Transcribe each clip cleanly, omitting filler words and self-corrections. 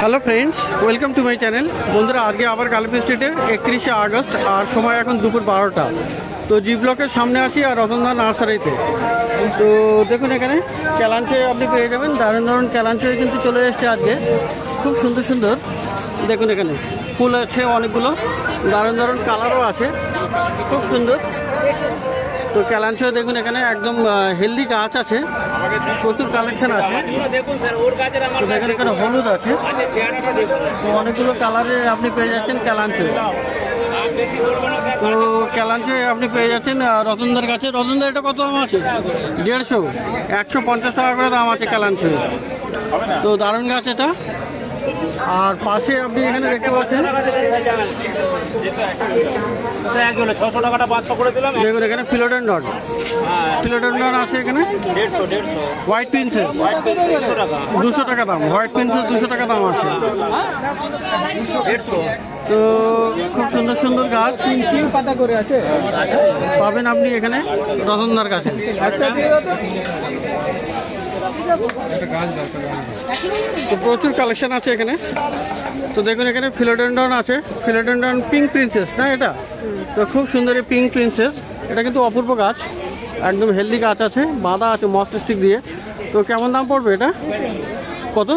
Hello friends, welcome to my channel. বন্ধুরা, আজকে আবার গালিফ স্ট্রিটে 31শে আগস্ট আর সময় এখন দুপুর 12টা। তো জি ব্লকের সামনে আছি আর রতনদা নার্সারিতে। তো দেখুন, এখানে ক্যালাঞ্চে আপনি পেয়ে যাবেন। দারুণ দারুণ ক্যালাঞ্চে কিন্তু চলে এসছে আজকে, খুব সুন্দর সুন্দর। দেখুন এখানে ফুল আছে অনেকগুলো, দারুণ দারুণ কালারও আছে, খুব সুন্দর। তো ক্যালাঞ্চো দেখুন, এখানে একদম হেলদি গাছ আছে, প্রচুর কালেকশন আছে। দেখুন এখানে হলুদ আছে, তো অনেকগুলো কালারে আপনি পেয়ে যাচ্ছেন ক্যালাঞ্চো। তো ক্যালাঞ্চো আপনি পেয়ে যাচ্ছেন রতনদার কাছে। রতনদার এটা কত দাম আছে? 150, 150 টাকা করে দাম আছে ক্যালাঞ্চো। তো দারুণ গাছ এটা। আর পাশে আপনি এখানে দেখতে পাচ্ছেন, দেখুন এখানে ফিলোডেন্ড্রন, ফিলোডেন্ড্রন আছে এখানে। হোয়াইট প্রিন্সেস 200 টাকা দাম, হোয়াইট প্রিন্সেস 200 টাকা দাম আছে। তো খুব সুন্দর সুন্দর গাছ পাতা করে আছে, পাবেন আপনি এখানে রতনদার কাছে। তো প্রচুর কালেকশন আছে এখানে। তো দেখুন এখানে ফিলোডেন্ড্রন আছে, ফিলোডেন্ড্রন পিঙ্ক প্রিন্সেস না এটা? তো খুব সুন্দর এই পিঙ্ক প্রিন্সেস, এটা কিন্তু অপূর্ব গাছ, একদম হেলদি গাছ আছে, বাঁধা আছে মস্ত স্টিক দিয়ে। তো কেমন দাম পড়বে এটা? কত?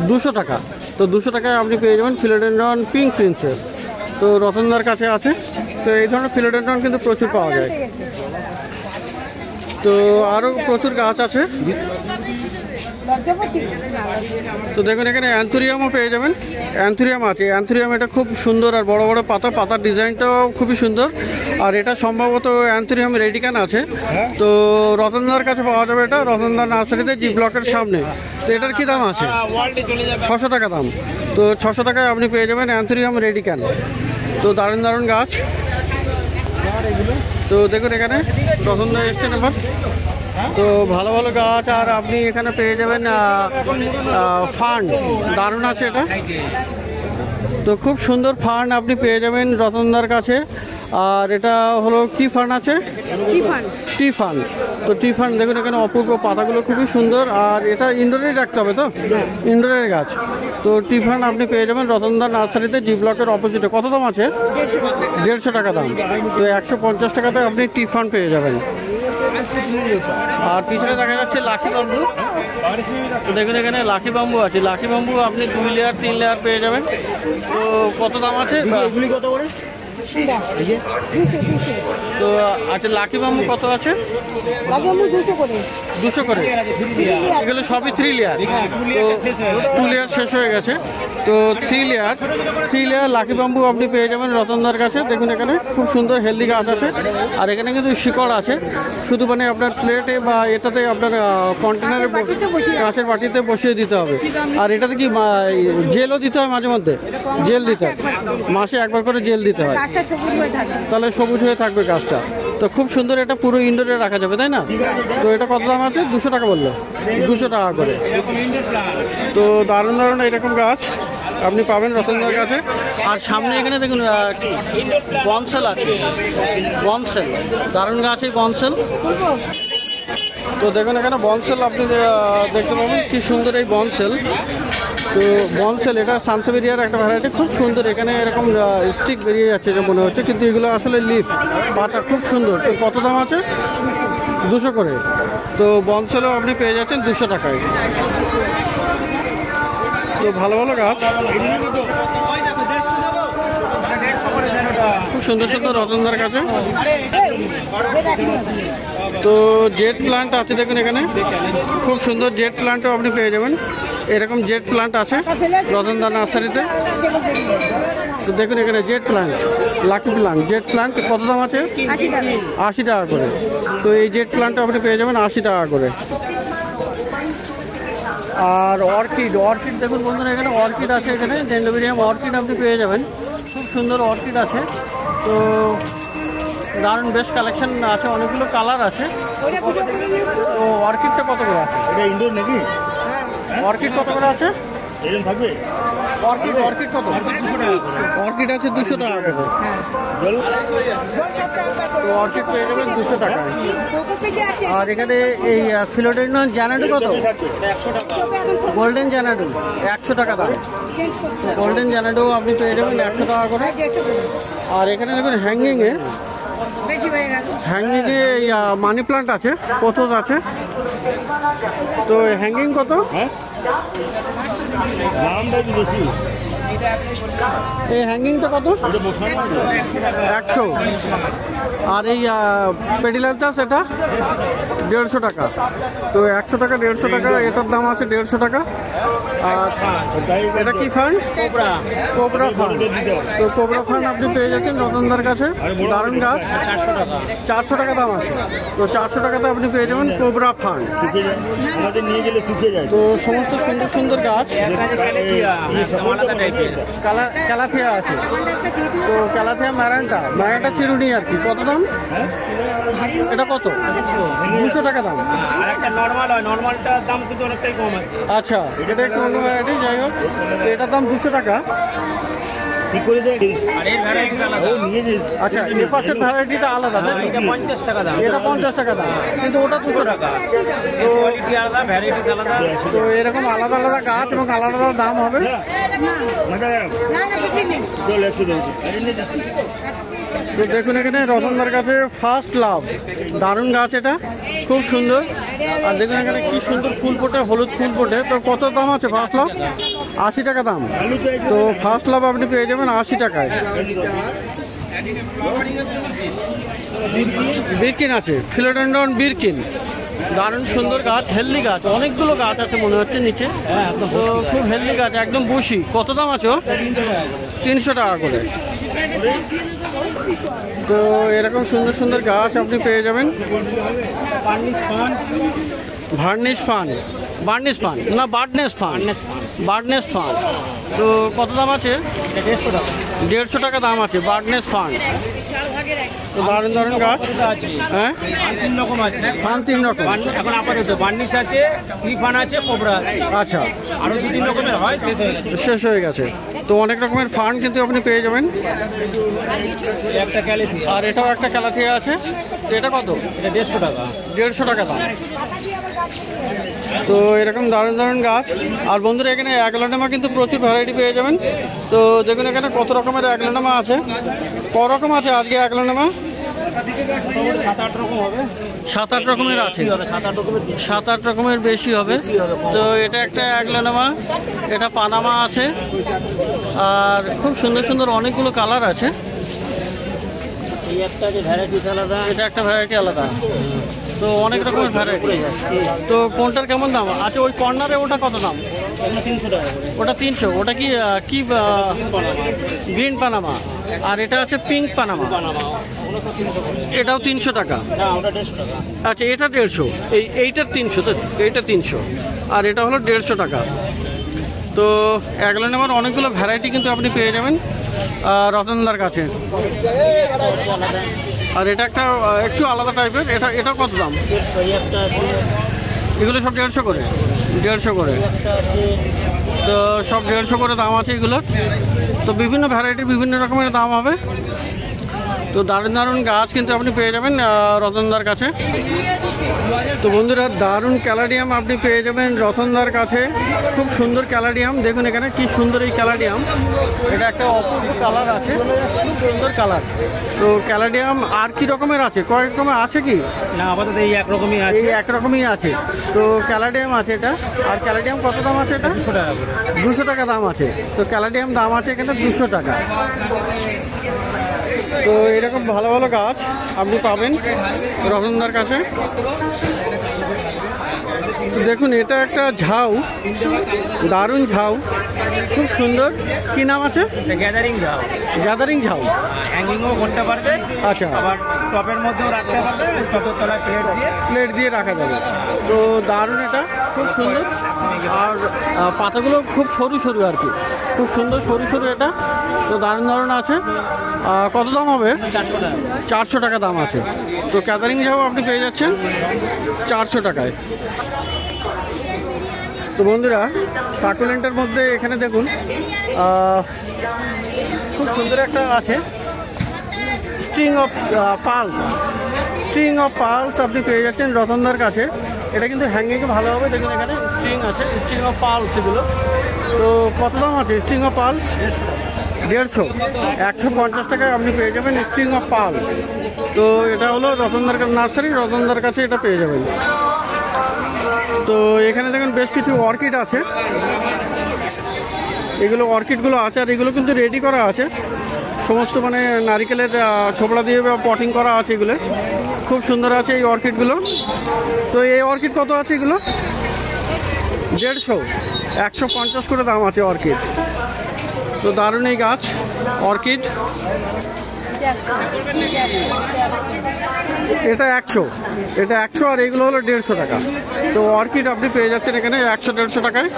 200 টাকা। তো 200 টাকায় আপনি পেয়ে যাবেন ফিলোডেন্ড্রন পিঙ্ক প্রিন্সেস। তো রতনদার কাছে আছে। তো এই ধরনের ফিলোডেন্ড্রন কিন্তু প্রচুর পাওয়া যায়। তো আরও প্রচুর গাছ আছে। তো দেখুন এখানে অ্যান্থুরিয়ামও পেয়ে যাবেন, অ্যান্থুরিয়াম আছে। অ্যান্থুরিয়াম এটা খুব সুন্দর আর বড় বড় পাতা, পাতার ডিজাইনটাও খুবই সুন্দর। আর এটা সম্ভবত অ্যান্থুরিয়াম রেডিকান আছে। তো রতনদার কাছে পাওয়া যাবে এটা, রতনদার নার্সারিতে জি ব্লকের সামনে। তো এটার কি দাম আছে? 600 টাকা দাম। তো 600 টাকায় আপনি পেয়ে যাবেন অ্যান্থুরিয়াম রেডিকান। তো দারুণ দারুণ গাছ। তো দেখুন এখানে রতনদা এসছেন এবার। তো ভালো ভালো গাছ। আর আপনি এখানে পেয়ে যাবেন ফার্ন, দারুণ আছে এটা। তো খুব সুন্দর ফার্ন আপনি পেয়ে যাবেন রতনদার কাছে। আর এটা হলো কি ফার্ন আছে? টি ফার্ন। তো টি ফার্ন দেখুন এখানে অপূর্ব, পাতাগুলো খুবই সুন্দর। আর এটা ইনডোরেই রাখতে হবে, তো ইনডোরের গাছ। তো টি ফার্ন আপনি পেয়ে যাবেন রতনদার নার্সারিতে, জি ব্লকের অপোজিটে। কত দাম আছে? 150 টাকা দাম। তো 150 টাকাতে আপনি টি ফার্ন পেয়ে যাবেন। আর পিছনে দেখা যাচ্ছে লাকি বাম্বু। দেখুন এখানে লাকি বাম্বু আছে, লাকি বাম্বু আপনি 2 লেয়ার 3 লেয়ার পেয়ে যাবেন। তো কত দাম আছে? কত করে? তো আচ্ছা, লাকি বাম্বু কত আছে? 200 করে। এগুলো সবই 3 লেয়ার। তো 2 লেয়ার শেষ হয়ে গেছে। তো 3 লেয়ার লাকি বাম্বু আপনি পেয়ে যাবেন রতনদার কাছে। দেখুন এখানে খুব সুন্দর হেলদি গাছ আছে। আর এখানে কিন্তু শিকড় আছে, শুধু মানে আপনার প্লেটে বা এটাতে আপনার কন্টেনারে কাঁচের বাটিতে বসিয়ে দিতে হবে। আর এটাতে কি জেলও দিতে হয়, মাঝে মধ্যে জেল দিতে হয়, মাসে একবার করে জেল দিতে হয়, তাহলে সবুজ হয়ে থাকবে গাছটা। তো খুব সুন্দর, এটা পুরো ইনডোরে রাখা যাবে, তাই না? তো এটা কত দাম আছে? 200 টাকা বললো, 200 টাকা করে। তো দারুণ দারুণ এরকম গাছ আপনি পাবেন রতনদার কাছে। আর সামনে এখানে দেখুন বনসেল আছে, বনসেল, দারুণ গাছ এই বনসেল। তো দেখুন এখানে বনসেল আপনি দেখতে পাবেন, কি সুন্দর এই বনসেল। তো বনসেল এটা সানসেভেরিয়ার একটা ভ্যারাইটি, খুব সুন্দর। এখানে এরকম স্টিক বেরিয়ে যাচ্ছে যে মনে হচ্ছে, কিন্তু এগুলো আসলে লিফ, পাতা খুব সুন্দর। তো কত দাম আছে? 200 করে। তো বনসেলও আপনি পেয়ে যাচ্ছেন 200 টাকায়। তো ভালো ভালো গাছ, খুব সুন্দর সুন্দর রতনদার কাছে। তো জেট প্লান্ট আছে, দেখুন এখানে খুব সুন্দর জেট প্লান্টও আপনি পেয়ে যাবেন। এরকম জেট প্লান্ট আছে রতনদার নার্সারিতে। তো দেখুন এখানে jet plant, lucky plant, jet plant কত দাম আছে? 80 টাকা করে। তো এই জেট প্লান্টটা আপনি পেয়ে যাবেন 80 টাকা করে। আর অর্কিড, অর্কিড দেখুন বন্ধুরা, এখানে অর্কিড আছে, এখানে ডেন্ড্রোবিয়াম অর্কিড আপনি পেয়ে যাবেন। খুব সুন্দর অর্কিড আছে। তো দারুণ বেশ কালেকশন আছে, অনেকগুলো কালার আছে। তো অর্কিডটা কত করে আছে? এটা ইনডোর নাকি? অর্কিড কত করে আছে? অর্কিড অর্কিড কত? অর্কিড আছে 200 টাকা করে। তো অর্কিড পেয়ে যাবেন 200 টাকায়। আর এখানে এই ফিলোডেন্ড্রন জ্যানাডু কত? গোল্ডেন জ্যানাডু 100 টাকা দাম। গোল্ডেন জ্যানাডু আপনি পেয়ে যাবেন 100 টাকা করে। আর এখানে দেখুন হ্যাঙ্গিংয়ে মানি প্লান্ট আছে, পোথোস আছে। তো হ্যাঙ্গিং কত? এই হ্যাঙ্গিংটা কত? 100। আর এই পেডিলালটাস এটা 150 টাকা। তো 100 টাকা 150 টাকা, এটার দাম আছে 150 টাকা। আর এটা কি ফান্ড? Cobra fund. তো কোবরা ফান্ড আপনি পেয়ে যাচ্ছেন রতনদার কাছে। দারুণ গাছ, 400 টাকা দাম আছে। তো 400 টাকাতে আপনি পেয়ে যাবেন কোবরা ফান্ড। তো সমস্ত সুন্দর সুন্দর গাছ। ক্যালাথিয়া আছে। তো ক্যালাথিয়া ম্যারান্টা চিরুনি আর কি। কত দাম এটা? কত? 200 টাকা দাম। আচ্ছা, এটা একটু অন্য ভ্যারাইটি। যাই হোক, এটার দাম 200 টাকা। আচ্ছা, এর পাশের ভ্যারাইটিটা আলাদা, এটা 50 টাকা দাম। এটা 50 টাকা দাম, কিন্তু ওটা 200 টাকা। তো এরকম আলাদা আলাদা গাছ এবং আলাদা আলাদা দাম হবে। তো দেখুন এখানে রতনদার কাছে ফার্স্ট লাভ, দারুণ গাছ, এটা খুব সুন্দর। আর দেখুন এখানে কি সুন্দর ফুল ফোটে, হলুদ ফুল ফোটে। তো কত দাম আছে ফার্স্ট লাভ? 80 টাকা দাম। তো ফার্স্ট লাভ আপনি পেয়ে যাবেন 80 টাকায়। বিরকিন আছে, ফিলোডেন্ড্রন বিরকিন, দারুণ সুন্দর গাছ, হেলদি গাছ। অনেকগুলো গাছ আছে মনে হচ্ছে নিচে। তো খুব হেলদি গাছ, একদম বসি। কত দাম আছে? 300 টাকা করে। তো এরকম সুন্দর সুন্দর গাছ আপনি পেয়ে যাবেন। Varnish fun. তো কত দাম আছে? 150 টাকা দাম আছে বার্নেস ফান। তো দারুণ দারুণ গাছ। হ্যাঁ, ফান 3 রকম এখন আপাতত। বার্নিশ আছে, ফান আছে, কোবরা আছে। আচ্ছা, আরো 2-3 রকমের হয়, শেষ হয়ে গেছে। তো অনেক রকমের ফান কিন্তু আপনি পেয়ে যাবেন। একটা ক্যালাথিয়া, আর এটাও একটা ক্যালাথিয়া আছে। এটা কত? এটা 150 টাকা। 150 টাকা দাম। তো এরকম দারুণ দারুণ গাছ। আর বন্ধুরা, এখানে অ্যাগলোনেমা কিন্তু প্রচুর ভ্যারাইটি পেয়ে যাবেন। তো দেখুন এখানে কত রকমের অ্যাগলোনেমা আছে। ক রকম আছে আজকে অ্যাগলোনেমা? 7-8 রকম হবে। 7-8 রকমের আছে। 7-8 রকমের বেশি হবে। তো এটা একটা অ্যাগলোনেমা, এটা পানামা আছে। আর খুব সুন্দর সুন্দর অনেকগুলো কালার আছে। এটা একটা ভ্যারাইটি আলাদা। তো অনেক রকমের ভ্যারাইটি। তো কোনটার কেমন দাম আছে? ওই কর্নারে ওটা কত দাম? 300 টাকা। ওটা 300। ওটা কি গ্রিন পানামা। আর এটা আছে পিঙ্ক পানামা, এটাও 300 টাকা। আচ্ছা, এটা 150। এইটার 300। তো এইটা 300, আর এটা হলো 150 টাকা। তো অ্যাগলোনেমার অনেকগুলো ভ্যারাইটি কিন্তু আপনি পেয়ে যাবেন রতনদার কাছে। আর এটা একটা একটু আলাদা টাইপের। এটা কত দাম? এগুলো সব 150 করে। 150 করে। তো সব 150 করে দাম আছে এগুলোর। তো বিভিন্ন ভ্যারাইটির বিভিন্ন রকমের দাম হবে। তো দারুণ দারুণ গাছ কিন্তু আপনি পেয়ে যাবেন রতনদার কাছে। তো বন্ধুরা, দারুণ ক্যালাডিয়াম আপনি পেয়ে যাবেন রতনদার কাছে। খুব সুন্দর ক্যালাডিয়াম, দেখুন এখানে কি সুন্দর এই ক্যালাডিয়াম। এটা একটা অপূর্ব কালার আছে, খুব সুন্দর কালার। তো ক্যালাডিয়াম আর কি রকমের আছে? কয়েক রকমের আছে কি? না, আপাতত এই একরকমই আছে। এই একরকমই আছে। তো ক্যালাডিয়াম আছে এটা। আর ক্যালাডিয়াম কত দাম আছে? এটা 200 টাকা। 200 টাকা দাম আছে। তো ক্যালাডিয়াম দাম আছে এখানে 200 টাকা। তো এরকম ভালো ভালো গাছ আপনি পাবেন রতনদার কাছে। দেখুন এটা একটা ঝাউ, দারুণ ঝাউ, খুব সুন্দর। কি নাম আছে? গ্যাদারিং ঝাউ। গ্যাদারিং ঝাউ। হ্যাঙ্গিংও করতে পারবে। আচ্ছা, আবার টপের মধ্যেও রাখতে পারবে, টপের তলায় প্লেট দিয়ে রাখা যাবে। তো দারুণ, এটা খুব সুন্দর। আর পাতাগুলো খুব সরু সরু আর কি, খুব সুন্দর সরু সরু এটা। তো দারুণ দারুণ আছে। কত দাম হবে? 400 টাকা। 400 টাকা দাম আছে। তো গ্যাদারিং ঝাউ আপনি পেয়ে যাচ্ছেন 400 টাকায়। তো বন্ধুরা সাকুলেন্টের মধ্যে এখানে দেখুন খুব সুন্দর একটা আছে স্ট্রিং অফ পার্লস আপনি পেয়ে যাচ্ছেন রতনদার কাছে। এটা কিন্তু হ্যাঙ্গিংয়ে ভালো হবে। দেখুন এখানে স্ট্রিং আছে, স্ট্রিং অফ পার্লস এগুলো। তো কত দাম আছে স্ট্রিং অফ পার্লস? 150, 150 টাকায় আপনি পেয়ে যাবেন স্ট্রিং অফ পার্লস। তো এটা হলো রতনদার নার্সারি, রতনদার কাছে এটা পেয়ে যাবেন। তো এখানে দেখুন বেশ কিছু অর্কিড আছে, এগুলো অর্কিডগুলো আছে আর এগুলো কিন্তু রেডি করা আছে সমস্ত, মানে নারিকেলের ছোবড়া দিয়ে পটিং করা আছে। এগুলো খুব সুন্দর আছে এই অর্কিডগুলো। তো এই অর্কিড কত আছে এগুলো? 150, 150 করে দাম আছে অর্কিড। তো দারুণ এই গাছ অর্কিড। এটা 100 আর এগুলো হলো 150 টাকা। তো অর্কিড আপনি পেয়ে যাচ্ছেন এখানে 100-150 টাকায়।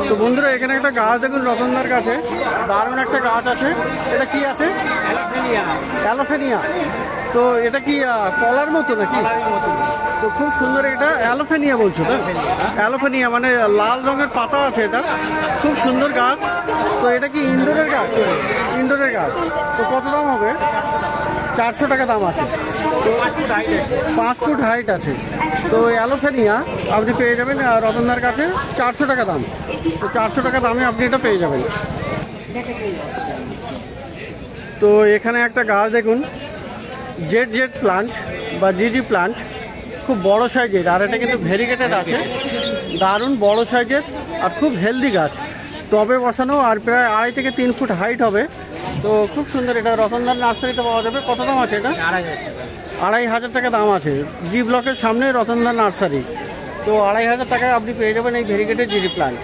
তো বন্ধুরা এখানে একটা গাছ দেখুন রতনদার কাছে, দারুণ একটা গাছ আছে। এটা কি আছে? অ্যালোফেনিয়া। তো এটা কি কলার মতো নাকি? তো খুব সুন্দর, এটা অ্যালোফেনিয়া বলছো তো? অ্যালোফেনিয়া মানে লাল রঙের পাতা আছে, এটা খুব সুন্দর গাছ। তো এটা কি ইনডোরের গাছ? ইনডোরের গাছ। তো কত দাম হবে? 400 টাকা দাম আছে। তো 5 ফুট হাইট আছে। তো অ্যালোফেনিয়া আপনি পেয়ে যাবেন রতনদার কাছে 400 টাকা দাম। তো 400 টাকা দামে আপনি এটা পেয়ে যাবেন। তো এখানে একটা গাছ দেখুন জেড প্লান্ট বা জিজি প্লান্ট, খুব বড় সাইজের। আর এটা কিন্তু ভেরিগেটেড আছে, দারুণ বড় সাইজের আর খুব হেলদি গাছ। টবে বসানো আর প্রায় 2.5 থেকে 3 ফুট হাইট হবে। তো খুব সুন্দর, এটা রতনদার নার্সারিতে পাওয়া যাবে। কত দাম আছে এটা? 2,500 টাকা দাম আছে। জি ব্লকের সামনে রতনদার নার্সারি। তো 2,500 টাকায় আপনি পেয়ে যাবেন এই ভেরিগেটেড জিজি প্লান্ট।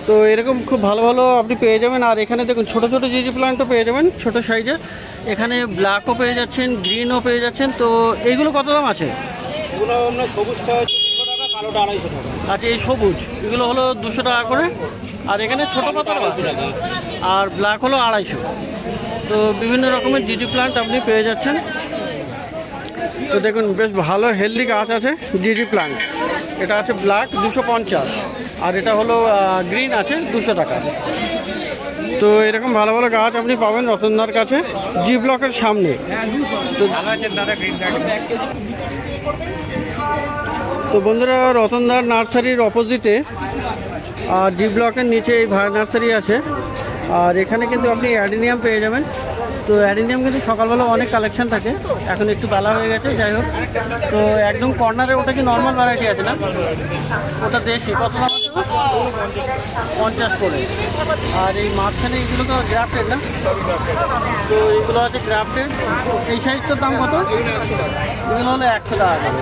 তো এরকম খুব ভালো ভালো আপনি পেয়ে যাবেন। আর এখানে দেখুন ছোট ছোট জিজি প্লান্টও পেয়ে যাবেন, ছোট সাইজে। এখানে ব্ল্যাকও পেয়ে যাচ্ছেন, গ্রিনও পেয়ে যাচ্ছেন। তো এইগুলো কত দাম আছে? এগুলো সবুজটা 200 টাকা, কালোটা 250 টাকা। আচ্ছা, এই সবুজ এগুলো হলো 200 টাকা করে। আর এখানে ছোট পাতা 250 টাকা, আর ব্ল্যাক হলো 250। তো বিভিন্ন রকমের জিজি প্লান্ট আপনি পেয়ে যাচ্ছেন। তো দেখুন বেশ ভালো হেলদি গাছ আছে জিজি প্লান্ট। এটা আছে ব্ল্যাক 250 আর এটা হলো গ্রিন আছে 200 টাকা। তো এরকম ভালো ভালো গাছ আপনি পাবেন রতনদার কাছে জি ব্লকের সামনে। তো বন্ধুরা রতনদার নার্সারির অপোজিটে জি ব্লকের নিচে এই ভাই নার্সারি আছে। আর এখানে কিন্তু আপনি অ্যাডিনিয়াম পেয়ে যাবেন। তো অ্যাডিনিয়াম কিন্তু সকালবেলা অনেক কালেকশন থাকে, এখন একটু বেলা হয়ে গেছে, যাই হোক। তো একদম কর্নারে ওটা কি নর্মাল ভ্যারাইটি আছে না? ওটা দেশি। কত দাম আছে? 50 করে। আর এই মাঝখানে এইগুলো তো গ্রাফটেড না? তো এইগুলো আছে গ্রাফটেড। এই সাইজটার দাম কত? এগুলো হলো 100 টাকা করে।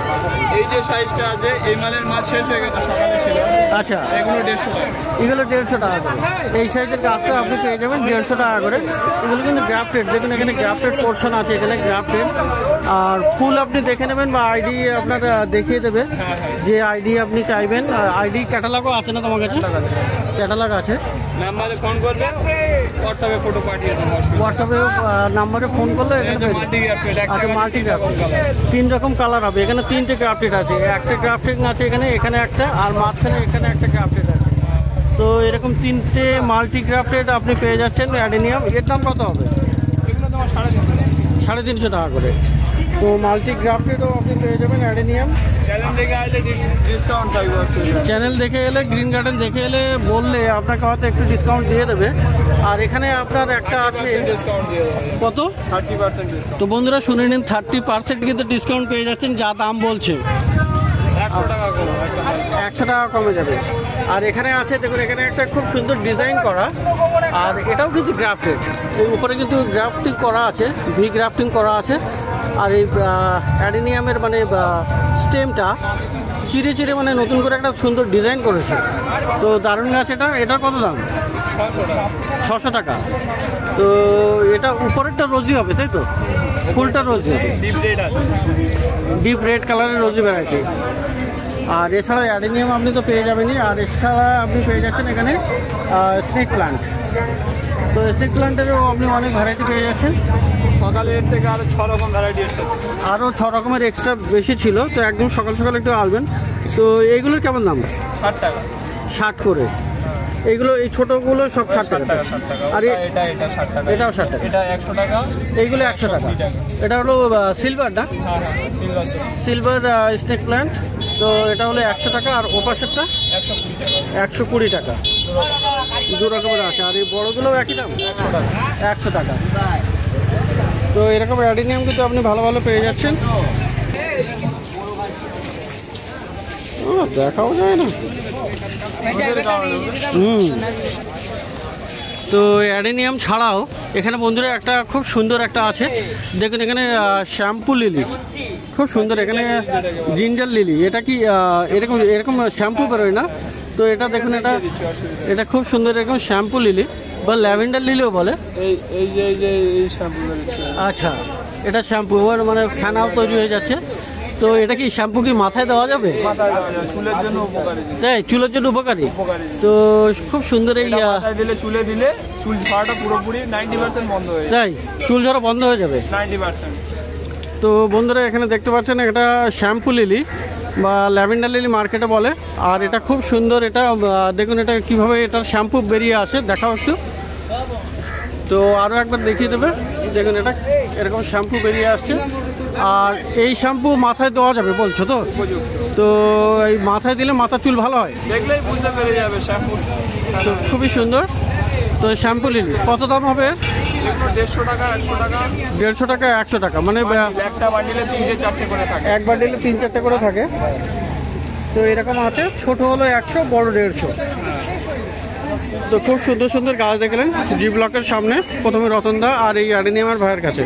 এই যে সাইজটা আছে এই মালের মাছ শেষ হয়ে গেছে, সকালে ছিল। আচ্ছা, এগুলো 150 টাকা। এগুলো 150 টাকা করে। এই সাইজের গাছটা আপনি পেয়ে যাবেন 150 টাকা করে। এগুলো কিন্তু গ্রাফটেড। দেখুন এখানে গ্রাফটেড পোর্শন আছে, এখানে গ্রাফটেড। আর ফুল আপনি দেখে নেবেন বা আইডি আপনার দেখিয়ে দেবে যে আইডি আপনি চাইবেন। আইডি ক্যাটালগও আছে না তোমার কাছে? ক্যাটালগ আছে। নাম্বারে ফোন করবে, হোয়াটসঅ্যাপে ফটো পাঠিয়ে দেবো। হোয়াটসঅ্যাপে নাম্বারে ফোন করলে এখানে আচ্ছা মাল্টি গ্রাফটেড 3 রকম কালার হবে। এখানে 3টে গ্রাফটেড আছে, একটা গ্রাফটেড আছে এখানে, এখানে একটা, আর মাঝখানে এখানে একটা গ্রাফটেড আছে। তো এরকম 3টে মাল্টি গ্রাফটেড আপনি পেয়ে যাচ্ছেন অ্যাডিনিয়াম। এর দাম কত হবে? এগুলো তোমার 350 টাকা করে। তো মাল্টি গ্রাফটেডও আপনি পেয়ে যাবেন অ্যাডিনিয়াম। চ্যানেল দেখে আসলে ডিসকাউন্ট থাকবে। চ্যানেল দেখে এলে, গ্রিন গার্ডেন দেখে এলে বললে আপনাকে হয়তো একটু ডিসকাউন্ট দিয়ে দেবে। আর এখানে আপনার একটা আছে ডিসকাউন্ট দিয়ে দেবে। কত? 30% ডিসকাউন্ট। তো বন্ধুরা শুনে নিন, 30% কিন্তু ডিসকাউন্ট পেয়ে যাচ্ছেন, যা দাম বলছে। 100 টাকা কম, 100 টাকা কমে যাবে। আর এখানে আছে দেখুন, এখানে একটা খুব সুন্দর ডিজাইন করা, আর এটাও কিন্তু গ্রাফটেড। এই উপরে কিন্তু গ্রাফটিং করা আছে, ভি গ্রাফটিং করা আছে। আর এই অ্যাডিনিয়ামের মানে স্টেমটা চিরে চিরে মানে নতুন করে একটা সুন্দর ডিজাইন করেছে। তো দারুণ গাছ এটা। এটার কত দাম? 600 টাকা। তো এটা উপরেরটা রোজি হবে তাই তো? ফুলটা রোজি হবে, ডিপ রেড কালারের রোজি ভ্যারাইটি। আর এছাড়া অ্যাডিনিয়াম আপনি তো পেয়ে যাবেনই। আর এছাড়া আপনি পেয়ে যাচ্ছেন এখানে স্নেক প্লান্ট। তো স্নেক প্লান্টেরও আপনি অনেক ভ্যারাইটি পেয়ে যাচ্ছেন। সকালে এর থেকে আরও 6 রকম ভ্যারাইটি এসছে, আরও 6 রকমের এক্সট্রা বেশি ছিল। তো একদম সকাল সকাল একটু আসবেন, তো এইগুলোর কেমন দাম? 60 টাকা। 60 করে। এইগুলো এই ছোটগুলো সব 60 টাকা। আর এটা 60 টাকা। এটাও 60 টাকা। এটা 100 টাকা। এইগুলো 100 টাকা। এটা হলো সিলভার না? হ্যাঁ সিলভার। Silver snake plant. তো এটা হলো 100 টাকা। আর ওপাশেরটা 120 টাকা। দু রকমের আছে। আর এই বড়গুলো একই দাম? 100 টাকা। তো এরকম অ্যাডিনিয়াম কিন্তু আপনি ভালো ভালো পেয়ে যাচ্ছেন। ও দেখাও যায় না। তো অ্যাডেনিয়াম ছাড়াও এখানে বন্ধুরা একটা খুব সুন্দর একটা আছে, দেখুন এখানে শ্যাম্পু লিলি খুব সুন্দর, এখানে জিঞ্জার লিলি। এটা কি এরকম এরকম শ্যাম্পু বেরোয় না? তো এটা দেখুন, এটা খুব সুন্দর, এরকম শ্যাম্পু লিলি বা ল্যাভেন্ডার লিলিও বলে। আচ্ছা, এটা শ্যাম্পু মানে ফ্যানাও তৈরি হয়ে যাচ্ছে। তো এটা কি শ্যাম্পু কি মাথায় দেওয়া যাবে? চুলের জন্য উপকারী। তাই, চুলের জন্য উপকারী। তো খুব সুন্দর। এই চুলে দিলে চুল ঝরাটা পুরোপুরি 90% বন্ধ হয়ে যায়। তাই, চুল ঝরা বন্ধ হয়ে যাবে 90%। তো বন্ধুরা এখানে দেখতে পাচ্ছেন এটা শ্যাম্পু লিলি বা ল্যাভেন্ডার লিলি মার্কেটে বলে। আর এটা খুব সুন্দর। এটা দেখুন এটা কিভাবে এটার শ্যাম্পু বেরিয়ে আসে, দেখাও একটু। তো আরও একবার দেখিয়ে দেবে। দেখুন এটা এরকম শ্যাম্পু বেরিয়ে আসছে। আর এই শ্যাম্পু মাথায় দেওয়া যাবে বলছো তো? তো এই মাথায় দিলে মাথার চুল ভালো হয়, দেখলেই বুঝতে পেরে যাবে শ্যাম্পু। তো খুবই সুন্দর। তো শ্যাম্পু লিলি কত দাম হবে? 150 টাকা, 100 টাকা। 150 টাকা, 100 টাকা, মানে একটা বান্ডিলে 3-4টে করে থাকে। এক বান্ডিলে 3-4টে করে থাকে। তো এরকম আছে, ছোট হলো 100, বড় 150। তো খুব সুন্দর সুন্দর গাছ দেখলেন জি ব্লকের সামনে, প্রথমে রতনদা আর এই অ্যাডেনিয়ামের ভাইয়ের কাছে।